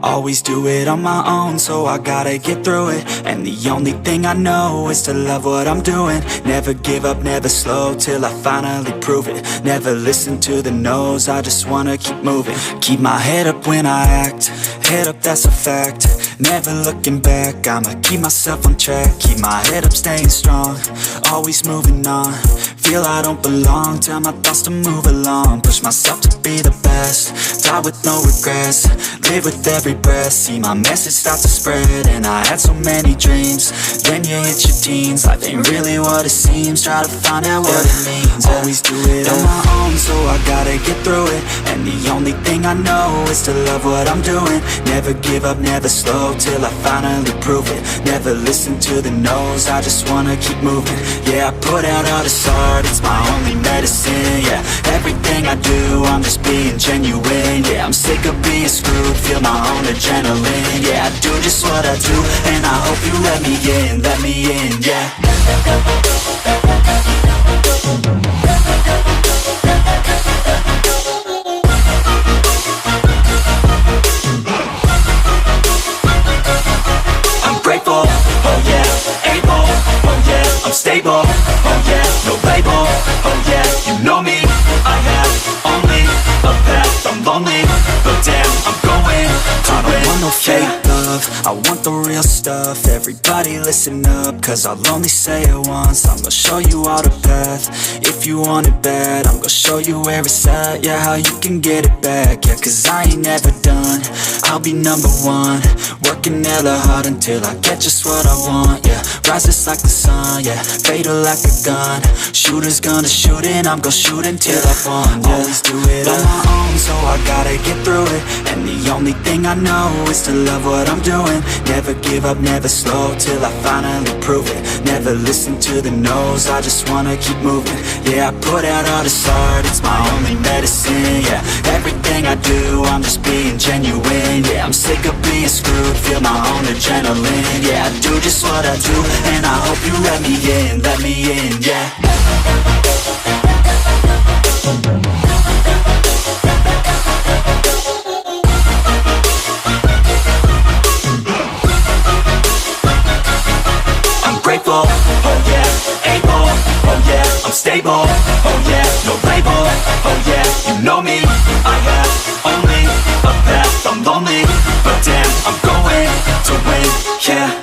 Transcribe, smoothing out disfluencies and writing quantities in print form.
Always do it on my own, so I gotta get through it. And the only thing I know is to love what I'm doing. Never give up, never slow, till I finally prove it. Never listen to the no's, I just wanna keep moving. Keep my head up when I act, head up, that's a fact. Never looking back, I'ma keep myself on track. Keep my head up, staying strong, always moving on. Feel I don't belong, tell my thoughts to move along. Push myself to be the best, die with no regrets. Live with every breath, see my message start to spread. And I had so many dreams, then you hit your teens. Life ain't really what it seems, try to find out what it means. Always do it on my own, so I gotta get through it. And the only thing I know is to love what I'm doing. Never give up, never slow, till I finally prove it. Never listen to the no's, I just wanna keep moving. Yeah, I put out all this art, it's my only medicine. Yeah, everything I do, I'm just being genuine. Yeah, I'm sick of being screwed, feel my own adrenaline. Yeah, I do just what I do, and I hope you let me in, yeah. I'm grateful, oh yeah, able, oh yeah, I'm stable, oh yeah, no label, oh yeah, you know me, I have only a path, I'm lonely, but damn, I'm going to win. I don't want no fake love, I want the real stuff. Everybody listen up, cause I'll only say it once. I'm gonna show you all the path, if you want it bad. I'm gonna show you where it's at, yeah, how you can get it back. Yeah, cause I ain't never done, I'll be number one. Working hella hard until I get just what I want, yeah. Rises like the sun, yeah, fatal like a gun. Shooters gonna shoot and I'm gonna shoot until I won, yeah. Always do it on my own, so I gotta get through it. And the only thing I know is to love what I'm doing. Never give up, never slow, till I finally prove it. Never listen to the no's, I just wanna keep moving. Yeah, I put out all this art, it's my only medicine. Yeah, everything I do, I'm just being genuine. Yeah, I'm sick of being screwed, feel my own adrenaline. Yeah, I do just what I do, and I hope you let me in, yeah. I'm grateful, oh yeah, able, oh yeah, I'm stable, oh yeah, no label, oh yeah, you know me, I have only a path, I'm lonely, but damn, I'm going to win, yeah.